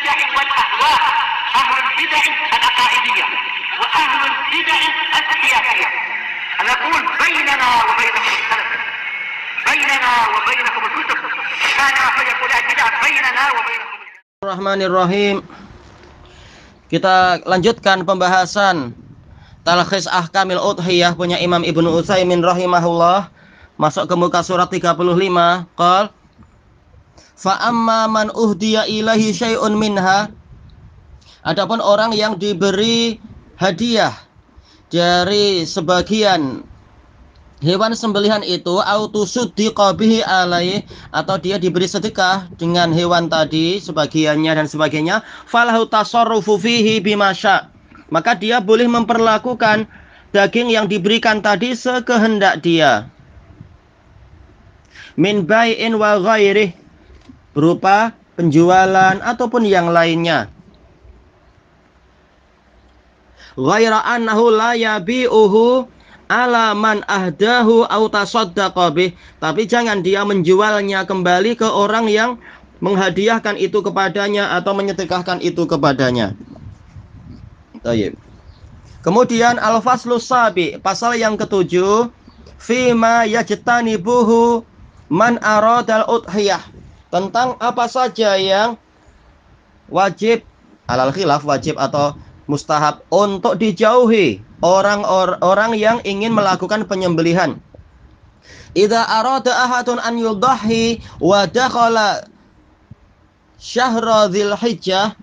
البدع والأهواء، أهل البدع العقائدية وأهل البدع السياسية. نقول بيننا وبينكم السلف، بيننا وبينكم الكتب، كان فيقول البدع بيننا وبينكم. Bismillahirrahmanirrahim. Kita lanjutkan pembahasan Talkhis Ahkamil Udhiyah punya Imam Ibnu Utsaimin rahimahullah. Masuk ke muka surat 35. Qal fa amma man uhdiya ilahi syai'un minha. Adapun orang yang diberi hadiah dari sebagian hewan sembelihan itu, autusuddiqa bihi alaihi, atau dia diberi sedekah dengan hewan tadi sebagiannya dan sebagainya, falahu tasarrufu fihi bimasya, maka dia boleh memperlakukan daging yang diberikan tadi sekehendak dia. Min bai'in wa ghairih, berupa penjualan ataupun yang lainnya. Ghaira annahu la yabi'uhu ala man ahdahu au tasaddaqa bih, tapi jangan dia menjualnya kembali ke orang yang menghadiahkan itu kepadanya atau menyedekahkan itu kepadanya. Baik. Kemudian al-faslus sabi, pasal yang ketujuh, fima yajtanibuhu man aradal udhiyah, tentang apa saja yang wajib, alal khilaf, wajib atau mustahab untuk dijauhi orang yang ingin melakukan penyembelihan. Idza arada ahadun an yudhi wa dakhala syahra dzulhijjah,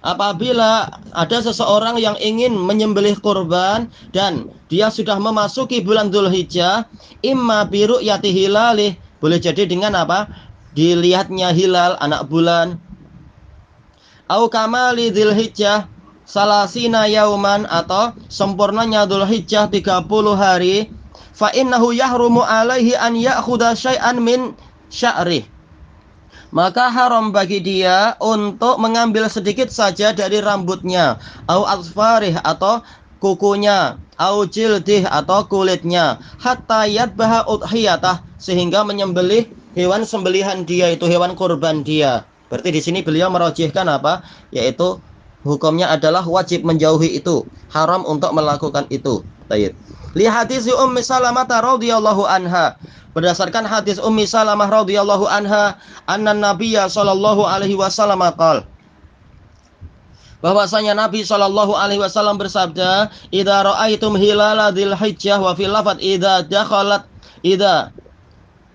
apabila ada seseorang yang ingin menyembelih kurban dan dia sudah memasuki bulan Dzulhijjah, imma bi ru'yati hilalih, boleh jadi dengan apa? Dilihatnya hilal anak bulan. Au kamali dzulhijjah salasina yauman, atau sempurnanya Dzulhijjah 30 hari, fa innahu yahrumu alaihi an ya'khudha syai'an min sya'rih, maka haram bagi dia untuk mengambil sedikit saja dari rambutnya, au asfarih, atau kukunya, au jildih, atau kulitnya, hatta yadbaha udhiyatah, sehingga menyembelih hewan sembelihan dia itu, hewan kurban dia. Berarti di sini beliau merajihkan apa? Yaitu hukumnya adalah wajib menjauhi itu, haram untuk melakukan itu. Baik. Li hadis Ummi Salamah radhiyallahu anha, berdasarkan hadis Ummi Salamah radhiyallahu anha, anna Nabiyya sallallahu alaihi wasallam qala, bahwasanya Nabi sallallahu alaihi wasallam bersabda, idza ra'aitum hilala dzulhijjah, wa fil lafadz idza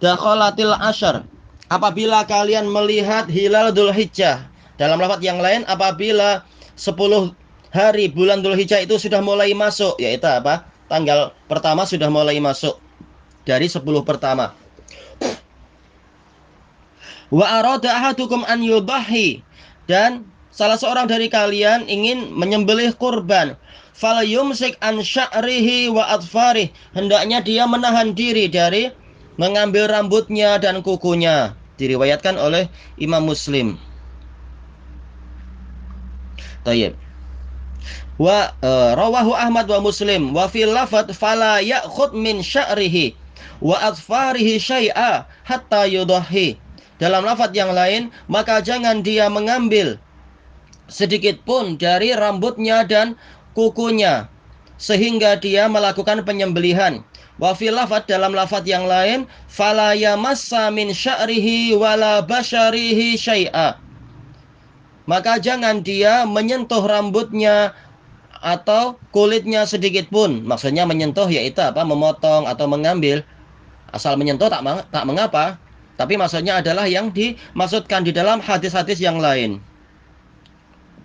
dakhalatil asyar, apabila kalian melihat hilal Dzulhijjah. Dalam lafaz yang lain, apabila 10 hari bulan Dzulhijjah itu sudah mulai masuk, yaitu apa? Tanggal pertama sudah mulai masuk dari 10 pertama. Wa arada ahadukum an yudhi, dan salah seorang dari kalian ingin menyembelih kurban, fal yumsik an sya'rihi wa adfarih, hendaknya dia menahan diri dari mengambil rambutnya dan kukunya. Diriwayatkan oleh Imam Muslim. Tayyib. Wa rawahu Ahmad wa Muslim wa fil lafadz fala ya'khud min sya'rihi wa adfarihi syai'a hatta yudhi. Dalam lafadz yang lain, maka jangan dia mengambil sedikit pun dari rambutnya dan kukunya sehingga dia melakukan penyembelihan. Wa fil lafadz, dalam lafadz yang lain, fala yamassa min sya'rihi wala basyarihi syai'a, maka jangan dia menyentuh rambutnya atau kulitnya sedikit pun. Maksudnya menyentuh yaitu apa? Memotong atau mengambil. Asal menyentuh tak mengapa. Tapi maksudnya adalah yang dimaksudkan di dalam hadis-hadis yang lain.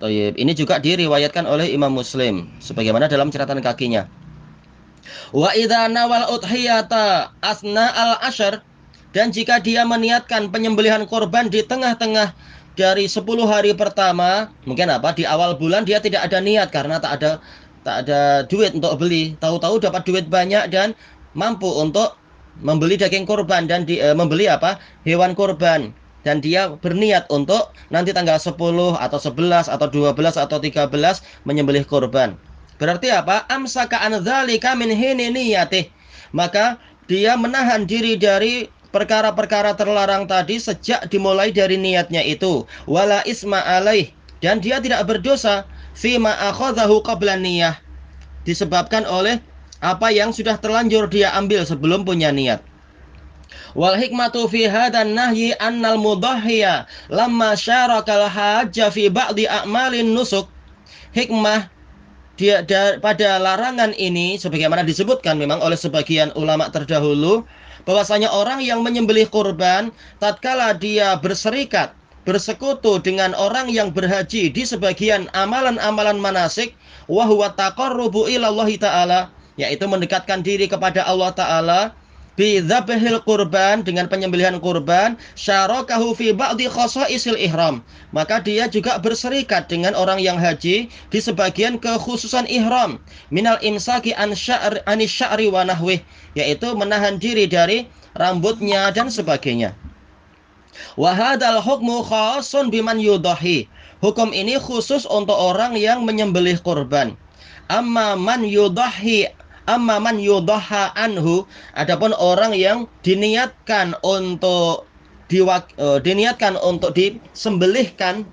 Ini juga diriwayatkan oleh Imam Muslim, sebagaimana dalam catatan kakinya. Wa idza nawal udhiyata asna al-ashr, dan jika dia meniatkan penyembelihan korban di tengah-tengah dari 10 hari pertama, mungkin apa, di awal bulan dia tidak ada niat karena tak ada duit untuk beli, tahu-tahu dapat duit banyak dan mampu untuk membeli daging kurban dan membeli apa, hewan kurban, dan dia berniat untuk nanti tanggal 10 atau 11 atau 12 atau 13 menyembelih kurban. Berarti apa? Amsaka an dzalika min hini niyatih, maka dia menahan diri dari perkara-perkara terlarang tadi sejak dimulai dari niatnya itu. Wala isma alaih, dan dia tidak berdosa fima akhadhahu qabla niyah, disebabkan oleh apa yang sudah terlanjur dia ambil sebelum punya niat. Wal hikmatu fi hadan nahyi annal mudahhiya lamma syarakal hajja fi ba'di a'malin nusuk. Hikmah pada larangan ini sebagaimana disebutkan memang oleh sebagian ulama terdahulu, bahwasanya orang yang menyembelih kurban tatkala dia bersekutu dengan orang yang berhaji di sebagian amalan-amalan manasik, wa huwa taqarrubu ilallahi ta'ala, yaitu mendekatkan diri kepada Allah Ta'ala, bidzabhil kurban, dengan penyembelihan kurban, syarakahu fi ba'di khasaisil ihram, maka dia juga berserikat dengan orang yang haji di sebagian kekhususan ihram, minal imsaki an sya'ri wa nahwih, yaitu menahan diri dari rambutnya dan sebagainya. Wa hadzal hukmu khasun biman yudahi, hukum ini khusus untuk orang yang menyembelih kurban. Amma man yudaha anhu, adapun orang yang diniatkan untuk disembelihkan,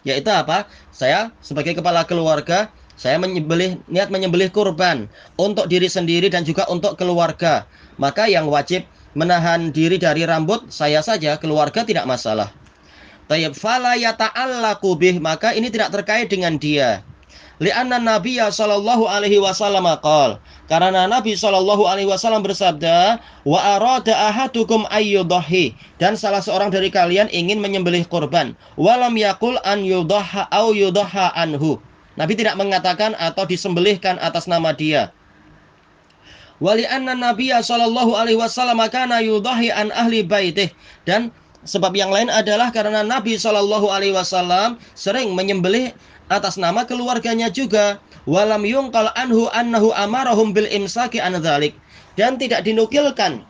yaitu apa? Saya sebagai kepala keluarga, saya niat menyembelih kurban untuk diri sendiri dan juga untuk keluarga, maka yang wajib menahan diri dari rambut saya saja, keluarga tidak masalah. Tayyib, fala yata'allaqu bih, maka ini tidak terkait dengan dia. Li'anna Nabiya sallallahu alaihi wasallam qala, karena Nabi sallallahu alaihi wasallam bersabda, wa arada ahadukum ayyudahi, dan salah seorang dari kalian ingin menyembelih kurban, walam yaqul an yudaha au yudaha anhu, Nabi tidak mengatakan atau disembelihkan atas nama dia. Wa li'anna Nabiya sallallahu alaihi wasallam kana yudahi an ahli baitih, dan sebab yang lain adalah karena Nabi sallallahu alaihi wasallam sering menyembelih atas nama keluarganya juga. Walam yungqal anhu annahu amarahum bil imsaki an dzalik, dan tidak dinukilkan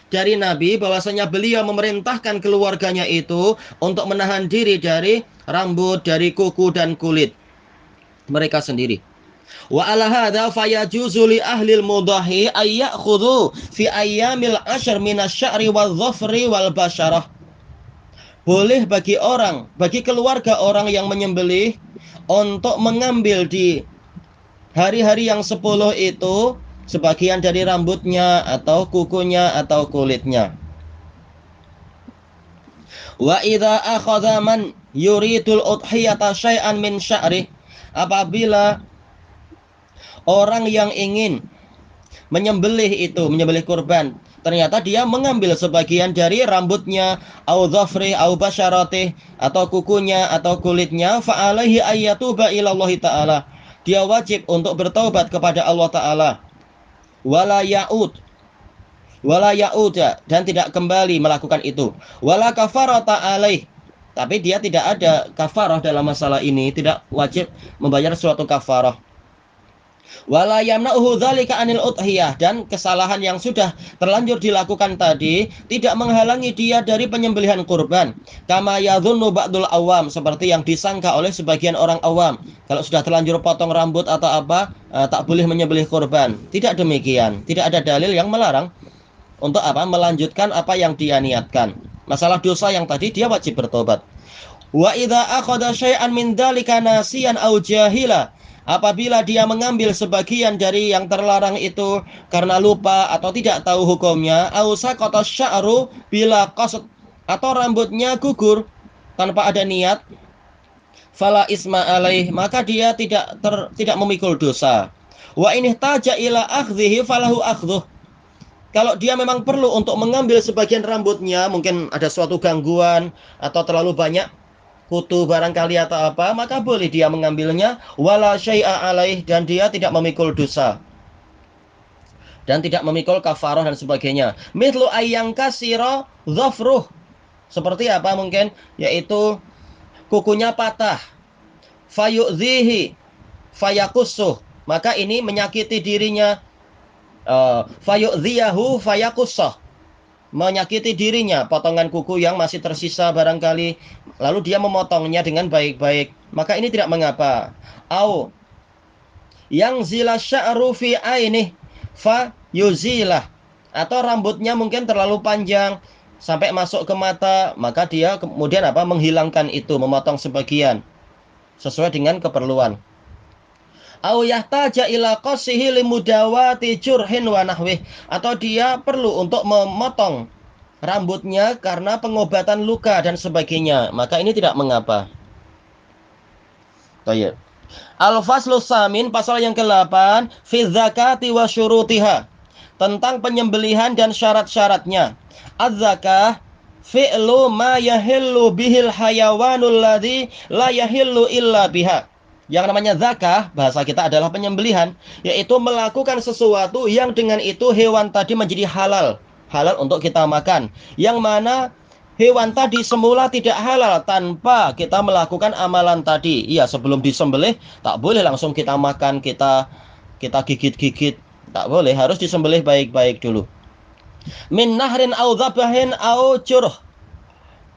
dari Nabi bahwasanya beliau memerintahkan keluarganya itu untuk menahan diri dari rambut, dari kuku dan kulit mereka sendiri. Wa ala hadza fayajuzu li ahli al-mudahi ay ya'khudhu fi ayyamil ashr min asy-sya'ri wadh-dhafri wal basyarah. Boleh bagi keluarga orang yang menyembelih untuk mengambil di hari-hari yang 10 itu sebagian dari rambutnya atau kukunya atau kulitnya. Wa idza akhadha man yuridul udhiyata syai'an min sya'ri, apabila orang yang ingin menyembelih kurban, ternyata dia mengambil sebagian dari rambutnya, au dhafri au basyaratih, atau kukunya atau kulitnya, fa alaihi ayyatuba ilallahi ta'ala, dia wajib untuk bertaubat kepada Allah Ta'ala, wala ya'ud, dan tidak kembali melakukan itu, wala kafarata alaih, tapi dia tidak ada kafarah dalam masalah ini, tidak wajib membayar suatu kafarah. Wala yamna'uhu dzalika 'anil udhiyah, dan kesalahan yang sudah terlanjur dilakukan tadi tidak menghalangi dia dari penyembelihan kurban. Kama yadhunnu ba'dul awam, seperti yang disangka oleh sebagian orang awam, kalau sudah terlanjur potong rambut atau apa tak boleh menyembelih kurban. Tidak demikian, tidak ada dalil yang melarang untuk melanjutkan apa yang dia niatkan. Masalah dosa yang tadi dia wajib bertobat. Wa idza akhadha syai'an min dzalika nasiyan aw jahila, apabila dia mengambil sebagian dari yang terlarang itu karena lupa atau tidak tahu hukumnya, au saqata sya'ru bila qasd, atau rambutnya gugur tanpa ada niat, fala isma alaih, maka dia tidak memikul dosa. Wa in ihtaja ila akhdhihi falahu akhdhuh, kalau dia memang perlu untuk mengambil sebagian rambutnya, mungkin ada suatu gangguan atau terlalu banyak kutu barangkali atau apa, maka boleh dia mengambilnya, wala syai'a alaih, dan dia tidak memikul dosa dan tidak memikul kafarah dan sebagainya. Mithlu ayyang kasira dhafruh, seperti apa mungkin, yaitu kukunya patah, fayu'dhihi fayakussuh, maka ini menyakiti dirinya, fayu'dhiyahu fayakussuh, menyakiti dirinya, potongan kuku yang masih tersisa barangkali, lalu dia memotongnya dengan baik-baik, maka ini tidak mengapa. Au yang zila sya'ru fi ainih fa yuzilah, atau rambutnya mungkin terlalu panjang sampai masuk ke mata, maka dia kemudian menghilangkan itu, memotong sebagian. sesuai dengan keperluan. Au yahtaja ila qasihi limudawati jurhin wa nahwih, atau dia perlu untuk memotong rambutnya karena pengobatan luka dan sebagainya, maka ini tidak mengapa. Baik. Al-Faslu Samin, pasal yang ke-8, fi zakati wa syurutiha, tentang penyembelihan dan syarat-syaratnya. Az-zakah fi'lu ma yahillu bihil hayawanul ladzi la yahillu illa biha. Yang namanya zakah, bahasa kita adalah penyembelihan, yaitu melakukan sesuatu yang dengan itu hewan tadi menjadi halal. Halal untuk kita makan. Yang mana hewan tadi semula tidak halal tanpa kita melakukan amalan tadi. Iya, sebelum disembelih tak boleh langsung kita makan, kita gigit-gigit. Tak boleh, harus disembelih baik-baik dulu. Min nahrin au dzabahin au jurh.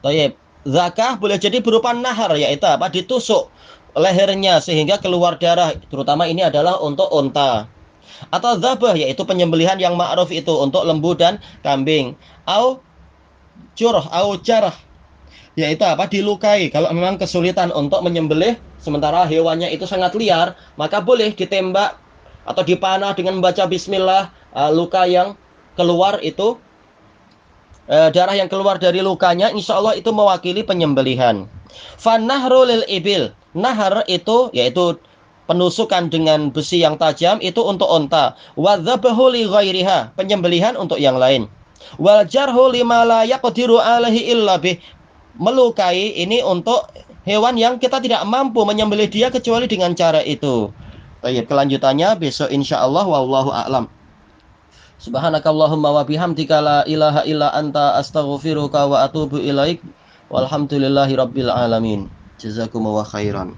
Tayyib. Zakah boleh jadi berupa nahar, yaitu apa? Ditusuk lehernya sehingga keluar darah, terutama ini adalah untuk unta. Atau dzabah, yaitu penyembelihan yang ma'ruf itu untuk lembu dan kambing. Au jurh au jarah, yaitu apa? Dilukai. Kalau memang kesulitan untuk menyembelih sementara hewannya itu sangat liar, maka boleh ditembak atau dipanah dengan membaca bismillah. Luka yang keluar itu, darah yang keluar dari lukanya, insya Allah itu mewakili penyembelihan. Fanahru lil ibil, nahar itu yaitu penusukan dengan besi yang tajam itu untuk unta. Wadzabahu li ghairiha, penyembelihan untuk yang lain. Wal jarhu lima la yaqdiru alaihi illa bih, melukai ini untuk hewan yang kita tidak mampu menyembelih dia kecuali dengan cara itu. Baik, kelanjutannya besok insyaallah. Wallahu a'lam. Subhanakallahumma wa bihamdika la ilaha illa anta astaghfiruka wa atubu ilaik. Walhamdulillahi rabbil alamin. Jazakumullahu khairan.